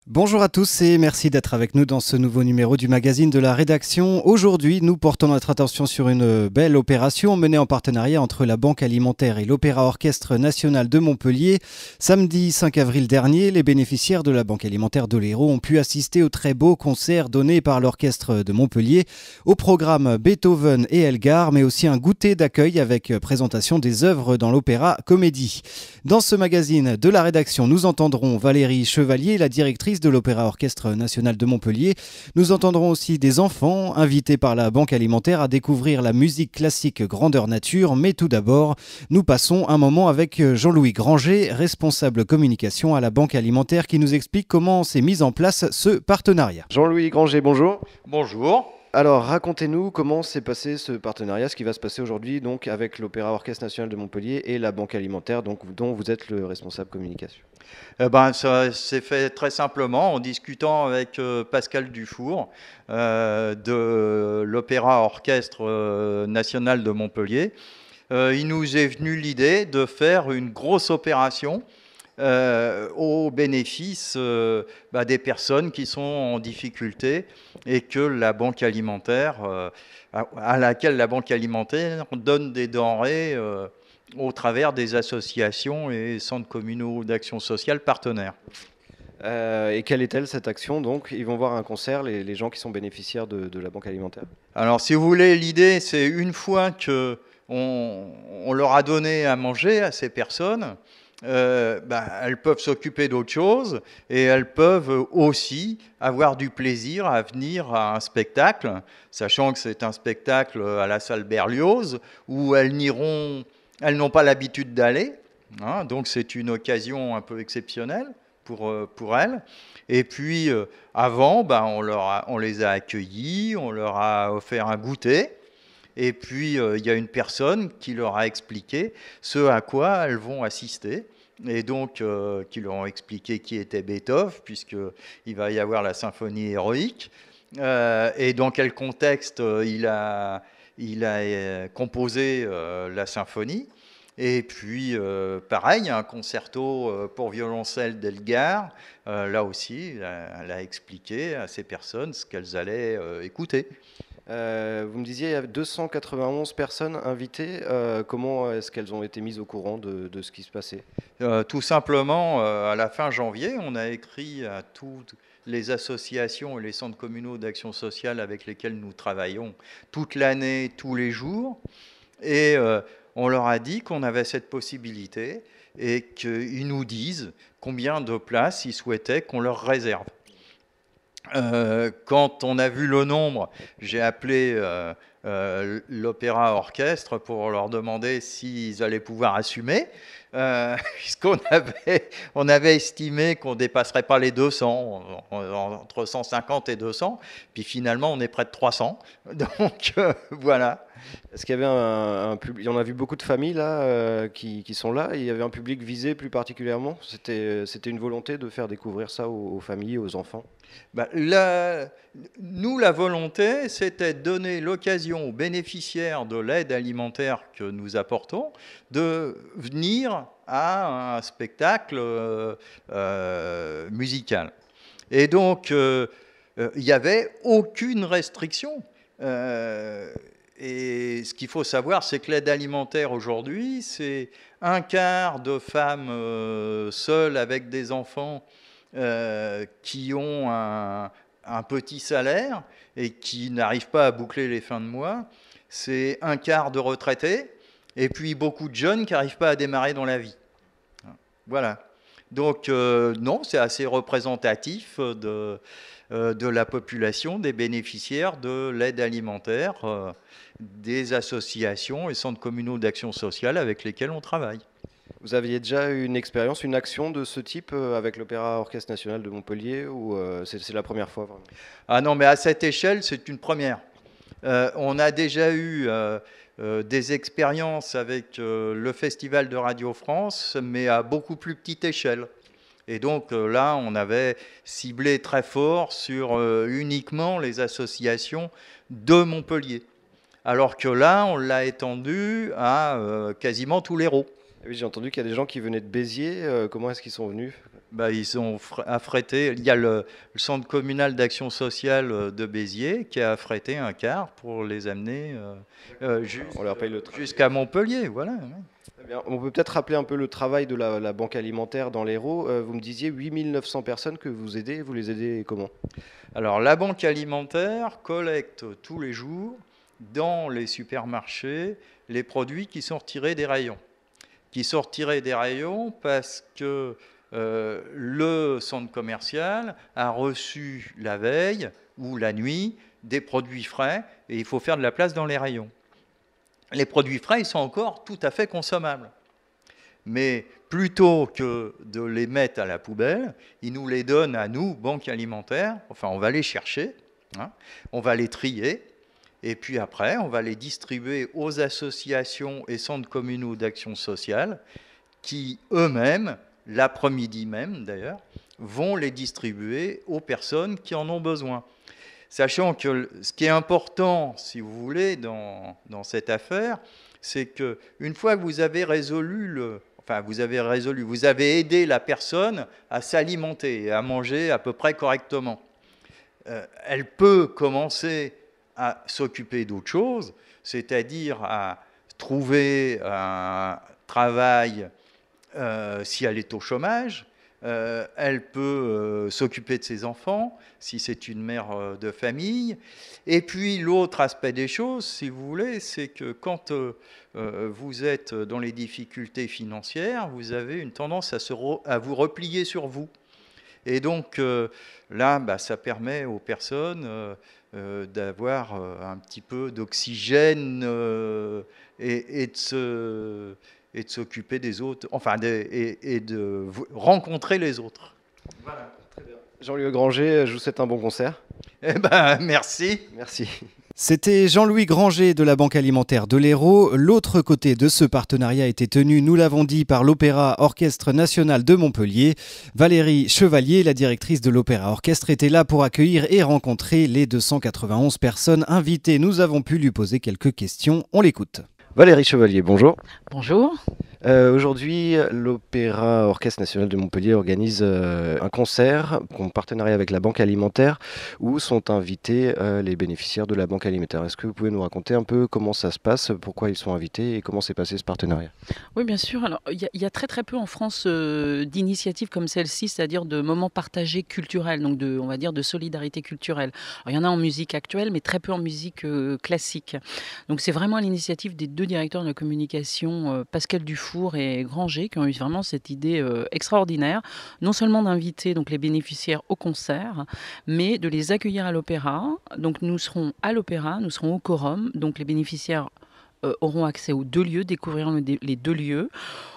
Bonjour à tous et merci d'être avec nous dans ce nouveau numéro du magazine de la rédaction. Aujourd'hui, nous portons notre attention sur une belle opération menée en partenariat entre la Banque alimentaire et l'Opéra Orchestre National de Montpellier. Samedi 5 avril dernier, les bénéficiaires de la Banque alimentaire de l'Hérault ont pu assister au très beau concert donné par l'Orchestre de Montpellier au programme Beethoven et Elgar, mais aussi un goûter d'accueil avec présentation des œuvres dans l'Opéra Comédie. Dans ce magazine de la rédaction, nous entendrons Valérie Chevalier, la directrice de l'Opéra Orchestre National de Montpellier. Nous entendrons aussi des enfants invités par la Banque alimentaire à découvrir la musique classique grandeur nature. Mais tout d'abord, nous passons un moment avec Jean-Louis Granger, responsable communication à la Banque alimentaire, qui nous explique comment s'est mis en place ce partenariat. Jean-Louis Granger, bonjour. Bonjour. Alors, racontez-nous comment s'est passé ce partenariat, ce qui va se passer aujourd'hui donc avec l'Opéra Orchestre National de Montpellier et la Banque alimentaire, donc, dont vous êtes le responsable communication. Ça s'est fait très simplement en discutant avec Pascal Dufour de l'Opéra Orchestre National de Montpellier. Il nous est venu l'idée de faire une grosse opération au bénéfice des personnes qui sont en difficulté et que la Banque alimentaire, à laquelle la Banque alimentaire donne des denrées au travers des associations et centres communaux d'action sociale partenaires. Et quelle est-elle cette action donc? Ils vont voir un concert, les gens qui sont bénéficiaires de la Banque alimentaire. Alors, si vous voulez, l'idée, c'est une fois que on leur a donné à manger à ces personnes, elles peuvent s'occuper d'autre chose et elles peuvent aussi avoir du plaisir à venir à un spectacle, sachant que c'est un spectacle à la salle Berlioz où elles n'ont pas l'habitude d'aller, hein, donc c'est une occasion un peu exceptionnelle pour elles. Et puis avant, on les a accueillis, on leur a offert un goûter. Et puis, il y a une personne qui leur a expliqué ce à quoi elles vont assister. Et donc, qui leur ont expliqué qui était Beethoven, puisqu'il va y avoir la symphonie héroïque, et dans quel contexte il a composé la symphonie. Et puis, pareil, un concerto pour violoncelle d'Elgar. Là aussi, elle a expliqué à ces personnes ce qu'elles allaient écouter. Vous me disiez, il y a 291 personnes invitées. Comment est-ce qu'elles ont été mises au courant de ce qui se passait? Tout simplement, à la fin janvier, on a écrit à toutes les associations et les centres communaux d'action sociale avec lesquels nous travaillons toute l'année, tous les jours. Et on leur a dit qu'on avait cette possibilité et qu'ils nous disent combien de places ils souhaitaient qu'on leur réserve. Quand on a vu le nombre, j'ai appelé l'Opéra Orchestre pour leur demander s'ils allaient pouvoir assumer, puisqu'on avait estimé qu'on ne dépasserait pas les 200, entre 150 et 200, puis finalement on est près de 300, donc voilà. Est-ce qu'il y avait un public? On a vu beaucoup de familles là qui sont là. Et il y avait un public visé plus particulièrement. C'était une volonté de faire découvrir ça aux familles, aux enfants. Nous, la volonté, c'était de donner l'occasion aux bénéficiaires de l'aide alimentaire que nous apportons de venir à un spectacle musical. Et donc, il n'y avait aucune restriction. Et ce qu'il faut savoir, c'est que l'aide alimentaire aujourd'hui, c'est un quart de femmes seules avec des enfants qui ont un petit salaire et qui n'arrivent pas à boucler les fins de mois. C'est un quart de retraités et puis beaucoup de jeunes qui n'arrivent pas à démarrer dans la vie. Voilà. Donc non, c'est assez représentatif de la population, des bénéficiaires de l'aide alimentaire, des associations et centres communaux d'action sociale avec lesquels on travaille. Vous aviez déjà eu une expérience, une action de ce type avec l'Opéra Orchestre National de Montpellier ou c'est la première fois vraiment? Ah non, mais à cette échelle, c'est une première. On a déjà eu des expériences avec le Festival de Radio France, mais à beaucoup plus petite échelle. Et donc là, on avait ciblé très fort sur uniquement les associations de Montpellier. Alors que là, on l'a étendu à quasiment tous les l'Hérault. Oui, j'ai entendu qu'il y a des gens qui venaient de Béziers. Comment est-ce qu'ils sont venus? bah, ils ont affrété. Il y a le centre communal d'action sociale de Béziers qui a affrété un car pour les amener On leur paye le trajet. jusqu'à Montpellier. Voilà. Très bien. On peut peut-être rappeler un peu le travail de la Banque alimentaire dans l'Hérault. Vous me disiez 8900 personnes que vous aidez. Vous les aidez comment? Alors, la Banque alimentaire collecte tous les jours dans les supermarchés les produits qui sont retirés des rayons. Qui sont retirés des rayons parce que le centre commercial a reçu la veille ou la nuit des produits frais et il faut faire de la place dans les rayons. Les produits frais, ils sont encore tout à fait consommables. Mais plutôt que de les mettre à la poubelle, ils nous les donnent à nous, Banque alimentaire. Enfin, on va les chercher, hein, on va les trier, et puis après, on va les distribuer aux associations et centres communaux d'action sociale qui, eux-mêmes, l'après-midi même d'ailleurs, vont les distribuer aux personnes qui en ont besoin. Sachant que ce qui est important, si vous voulez, dans cette affaire, c'est qu'une fois que vous avez vous avez aidé la personne à s'alimenter et à manger à peu près correctement. Elle peut commencer à s'occuper d'autre chose, c'est-à-dire à trouver un travail si elle est au chômage. Elle peut s'occuper de ses enfants, si c'est une mère de famille. Et puis l'autre aspect des choses, si vous voulez, c'est que quand vous êtes dans les difficultés financières, vous avez une tendance à vous replier sur vous. Et donc là, ça permet aux personnes d'avoir un petit peu d'oxygène et de s'occuper des autres, enfin, et de rencontrer les autres. Voilà, très bien. Jean-Louis Granger, je vous souhaite un bon concert. Eh ben, merci. Merci. C'était Jean-Louis Granger de la Banque alimentaire de l'Hérault. L'autre côté de ce partenariat était tenu, nous l'avons dit, par l'Opéra Orchestre National de Montpellier. Valérie Chevalier, la directrice de l'Opéra Orchestre, était là pour accueillir et rencontrer les 291 personnes invitées. Nous avons pu lui poser quelques questions. On l'écoute. Valérie Chevalier, bonjour. Bonjour. Aujourd'hui, l'Opéra Orchestre National de Montpellier organise un concert en partenariat avec la Banque alimentaire où sont invités les bénéficiaires de la Banque alimentaire. Est-ce que vous pouvez nous raconter un peu comment ça se passe, pourquoi ils sont invités et comment s'est passé ce partenariat? Oui, bien sûr. Alors, il y a très très peu en France d'initiatives comme celle-ci, c'est-à-dire de moments partagés culturels, donc on va dire de solidarité culturelle. Alors, il y en a en musique actuelle, mais très peu en musique classique. Donc c'est vraiment l'initiative des deux directeurs de la communication, Pascal Dufour et Granger, qui ont eu vraiment cette idée extraordinaire, non seulement d'inviter donc les bénéficiaires au concert, mais de les accueillir à l'opéra. Donc nous serons à l'opéra, nous serons au quorum, donc les bénéficiaires auront accès aux deux lieux, découvriront les deux lieux.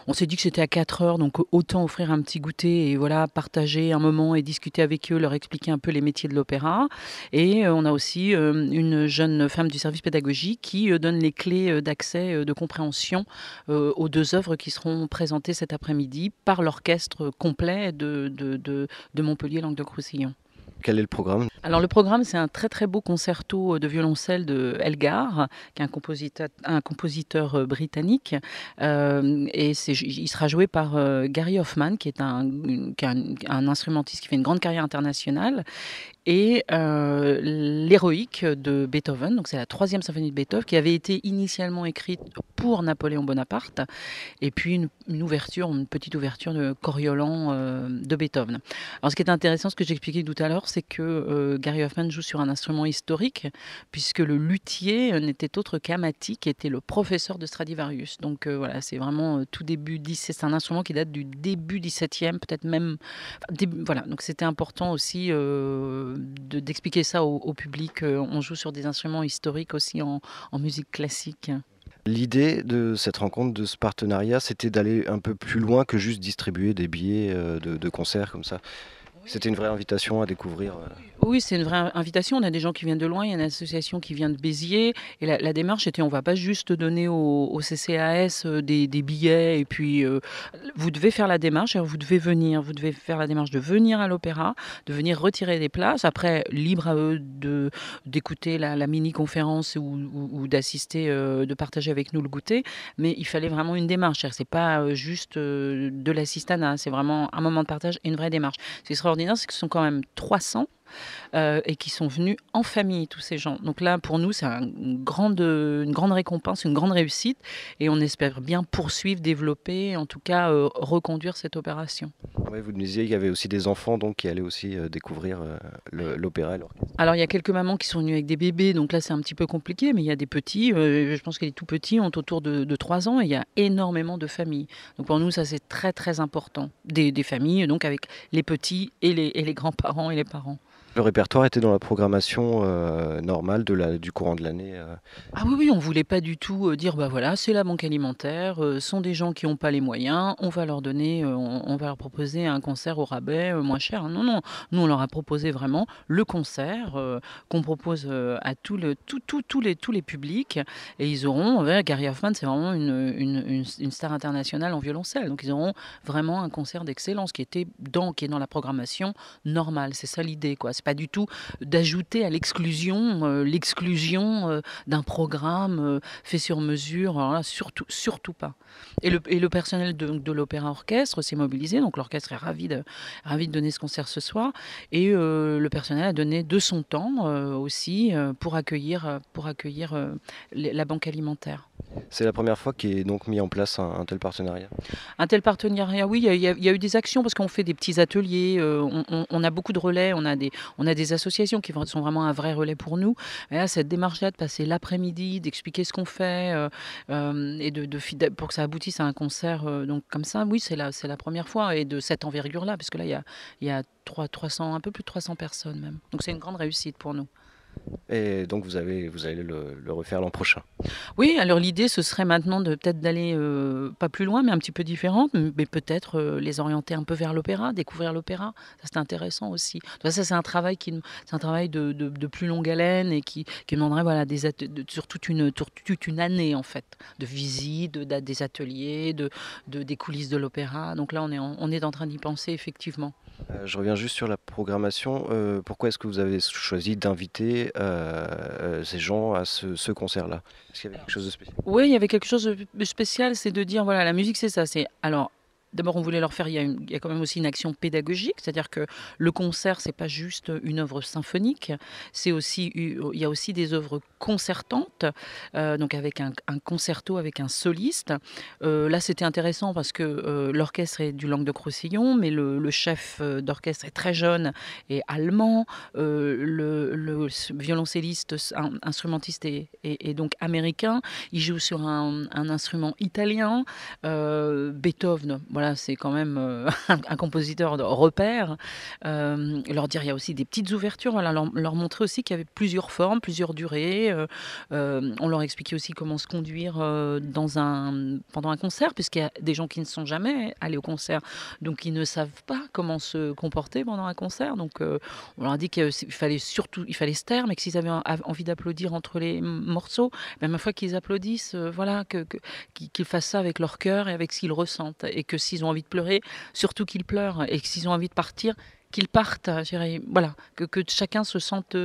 On s'est dit que c'était à 4 heures, donc autant offrir un petit goûter et voilà, partager un moment et discuter avec eux, leur expliquer un peu les métiers de l'opéra. Et on a aussi une jeune femme du service pédagogique qui donne les clés d'accès, de compréhension aux deux œuvres qui seront présentées cet après-midi par l'orchestre complet de Montpellier Languedoc-Roussillon. Quel est le programme? Alors le programme, c'est un très très beau concerto de violoncelle de Elgar, qui est un compositeur britannique, et il sera joué par Gary Hoffman, qui est un instrumentiste qui fait une grande carrière internationale, et l'Héroïque de Beethoven, donc c'est la 3e symphonie de Beethoven, qui avait été initialement écrite pour Napoléon Bonaparte, et puis une petite ouverture de Coriolan de Beethoven. Alors ce qui est intéressant, ce que j'expliquais tout à l'heure, c'est que Gary Hoffman joue sur un instrument historique, puisque le luthier n'était autre qu'Amati, qui était le professeur de Stradivarius. Donc voilà, c'est vraiment tout début, c'est un instrument qui date du début 17e, peut-être même... voilà, donc c'était important aussi d'expliquer ça au public. On joue sur des instruments historiques aussi en musique classique. L'idée de cette rencontre, de ce partenariat, c'était d'aller un peu plus loin que juste distribuer des billets de concerts comme ça. C'était une vraie invitation à découvrir. Oui, c'est une vraie invitation. On a des gens qui viennent de loin, il y a une association qui vient de Béziers. Et la démarche était, on ne va pas juste donner au CCAS des billets et puis vous devez faire la démarche, alors vous devez venir, vous devez faire la démarche de venir à l'opéra, de venir retirer des places. Après, libre à eux d'écouter la mini-conférence ou d'assister, de partager avec nous le goûter. Mais il fallait vraiment une démarche. C'est pas juste de l'assistanat, c'est vraiment un moment de partage et une vraie démarche. Ce qui est extraordinaire, c'est que ce sont quand même 300 et qui sont venus en famille, tous ces gens. Donc là, pour nous, c'est une grande récompense, une grande réussite, et on espère bien poursuivre, développer, en tout cas reconduire cette opération. Ouais, vous nous disiez qu'il y avait aussi des enfants donc, qui allaient aussi découvrir l'opéra et l'orchestre. Alors, il y a quelques mamans qui sont venues avec des bébés, donc là, c'est un petit peu compliqué, mais il y a des petits, je pense que les tout petits ont autour de 3 ans, et il y a énormément de familles. Donc pour nous, ça, c'est très, très important. Des familles, donc avec les petits et les grands-parents et les parents. Le répertoire était dans la programmation normale du courant de l'année. Ah oui, oui, on voulait pas du tout dire, bah voilà, c'est la banque alimentaire, sont des gens qui n'ont pas les moyens, on va leur donner, on va leur proposer un concert au rabais moins cher. Non, non, nous on leur a proposé vraiment le concert qu'on propose à tous les publics, et ils auront, Gary Hoffman c'est vraiment une star internationale en violoncelle, donc ils auront vraiment un concert d'excellence qui est dans la programmation normale. C'est ça l'idée, quoi. C'est pas du tout d'ajouter à l'exclusion d'un programme fait sur mesure. Alors là, surtout pas. Et le personnel de l'Opéra Orchestre s'est mobilisé, donc l'orchestre est ravi de donner ce concert ce soir, et le personnel a donné de son temps aussi pour accueillir la banque alimentaire. C'est la première fois qu'est donc mis en place un tel partenariat. Un tel partenariat, oui, il y a eu des actions parce qu'on fait des petits ateliers, on a beaucoup de relais, on a des associations qui sont vraiment un vrai relais pour nous. Et là, cette démarche-là de passer l'après-midi, d'expliquer ce qu'on fait et pour que ça aboutisse à un concert donc comme ça, oui, c'est la première fois, et de cette envergure-là, parce que là, il y a 300, un peu plus de 300 personnes même. Donc c'est une grande réussite pour nous. Et donc vous allez le refaire l'an prochain. Oui, alors l'idée, ce serait maintenant peut-être d'aller pas plus loin, mais un petit peu différente, mais peut-être les orienter un peu vers l'opéra, découvrir l'opéra. Ça, c'est intéressant aussi. Ça, c'est un travail de plus longue haleine et qui demanderait sur toute une année, en fait, de visites, des ateliers, des coulisses de l'opéra. Donc là, on est en train d'y penser, effectivement. Je reviens juste sur la programmation. Pourquoi est-ce que vous avez choisi d'inviter ces gens à ce concert-là? Est-ce qu'il y avait quelque chose de spécial? Oui, il y avait quelque chose de spécial, c'est de dire, voilà, la musique, c'est ça. Alors, d'abord, on voulait leur faire, il y a quand même aussi une action pédagogique, c'est-à-dire que le concert, c'est pas juste une œuvre symphonique, il y a aussi des œuvres concertantes, donc avec un concerto, avec un soliste. Là, c'était intéressant parce que l'orchestre est du Languedoc-Roussillon, mais le chef d'orchestre est très jeune et allemand. Le violoncelliste, instrumentiste est donc américain. Il joue sur un instrument italien. Beethoven, voilà, c'est quand même un compositeur de repère. Leur dire, il y a aussi des petites ouvertures, voilà, leur montrer aussi qu'il y avait plusieurs formes, plusieurs durées. On leur expliquait aussi comment se conduire pendant un concert, puisqu'il y a des gens qui ne sont jamais allés au concert, donc ils ne savent pas comment se comporter pendant un concert. Donc on leur a dit qu'il fallait se taire, mais que s'ils avaient envie d'applaudir entre les morceaux, même une fois qu'ils applaudissent, voilà, qu'ils fassent ça avec leur cœur et avec ce qu'ils ressentent, et que s'ils ont envie de pleurer, surtout qu'ils pleurent, et que s'ils ont envie de partir, qu'ils partent. Voilà, que chacun se sente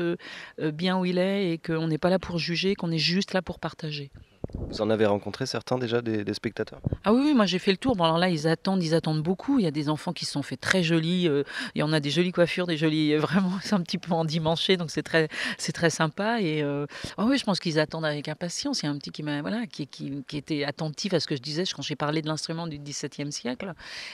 bien où il est, et qu'on n'est pas là pour juger, qu'on est juste là pour partager. Vous en avez rencontré certains déjà, des spectateurs? Ah oui, moi j'ai fait le tour. Bon, alors là, ils attendent beaucoup. Il y a des enfants qui se sont fait très jolis. Il y en a des jolies coiffures, des jolies, vraiment, c'est un petit peu endimanché, donc c'est très sympa. Et oui, je pense qu'ils attendent avec impatience. Il y a un petit qui était attentif à ce que je disais quand j'ai parlé de l'instrument du XVIIe siècle.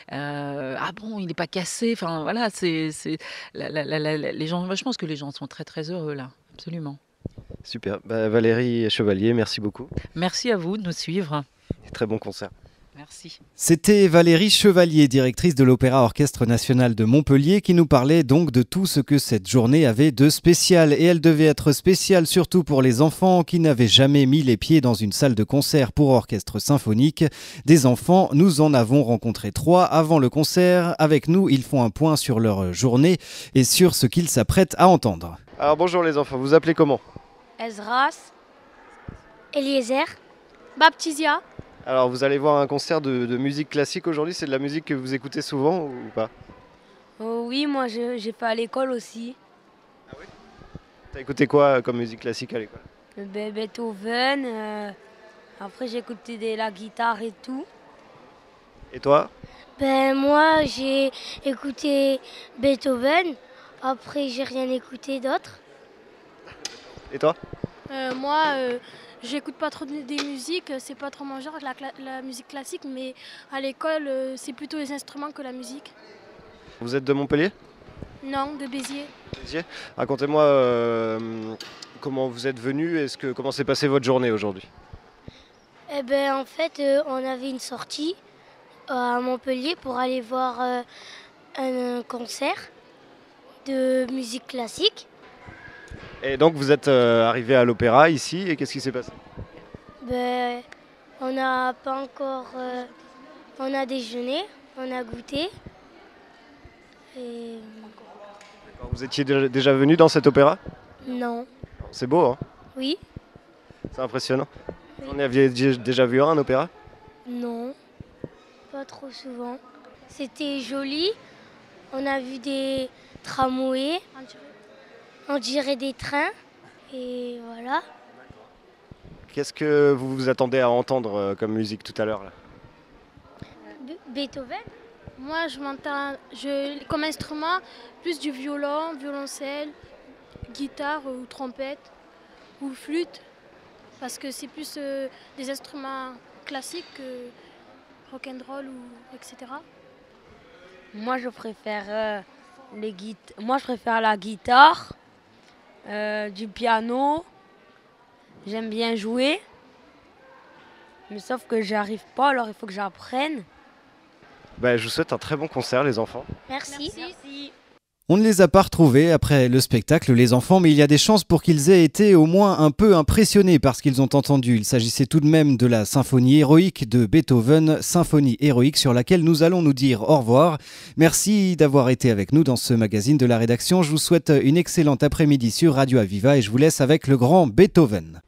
Ah bon, il n'est pas cassé. Enfin voilà, les gens. Moi, je pense que les gens sont très très heureux là, absolument. Super. Valérie Chevalier, merci beaucoup. Merci à vous de nous suivre. Très bon concert. Merci. C'était Valérie Chevalier, directrice de l'Opéra Orchestre National de Montpellier, qui nous parlait donc de tout ce que cette journée avait de spécial. Et elle devait être spéciale surtout pour les enfants qui n'avaient jamais mis les pieds dans une salle de concert pour orchestre symphonique. Des enfants, nous en avons rencontré 3 avant le concert. Avec nous, ils font un point sur leur journée et sur ce qu'ils s'apprêtent à entendre. Alors bonjour les enfants, vous appelez comment? Esdras, Eliezer, Baptisia. Alors vous allez voir un concert de musique classique aujourd'hui, c'est de la musique que vous écoutez souvent ou pas? Oh oui, moi j'ai fait à l'école aussi. T'as écouté quoi comme musique classique à l'école? Beethoven, après j'ai écouté la guitare et tout. Et toi? Moi j'ai écouté Beethoven, après j'ai rien écouté d'autre. Et toi? Moi, j'écoute pas trop des musiques, c'est pas trop mon genre, la musique classique, mais à l'école, c'est plutôt les instruments que la musique. Vous êtes de Montpellier? Non, de Béziers. Béziers. Racontez-moi comment vous êtes venus, comment s'est passée votre journée aujourd'hui? En fait, on avait une sortie à Montpellier pour aller voir un concert de musique classique. Et donc vous êtes arrivé à l'opéra ici, et qu'est-ce qui s'est passé? On n'a pas encore... on a déjeuné, on a goûté. Et... Vous étiez déjà venu dans cet opéra? Non. C'est beau, hein? Oui? C'est impressionnant. Oui. Vous en aviez déjà vu un opéra? Non. Pas trop souvent. C'était joli. On a vu des tramways. On dirait des trains. Et voilà. Qu'est-ce que vous vous attendez à entendre comme musique tout à l'heure là? Beethoven? Moi, comme instrument, plus du violon, violoncelle, guitare ou trompette ou flûte, parce que c'est plus des instruments classiques que rock'n'roll ou etc. Moi je préfère la guitare, du piano. J'aime bien jouer, mais sauf que j'arrive pas, alors il faut que j'apprenne. Je vous souhaite un très bon concert les enfants. Merci. On ne les a pas retrouvés après le spectacle, les enfants, mais il y a des chances pour qu'ils aient été au moins un peu impressionnés par ce qu'ils ont entendu. Il s'agissait tout de même de la symphonie héroïque de Beethoven, symphonie héroïque sur laquelle nous allons nous dire au revoir. Merci d'avoir été avec nous dans ce magazine de la rédaction. Je vous souhaite une excellente après-midi sur Radio Aviva et je vous laisse avec le grand Beethoven.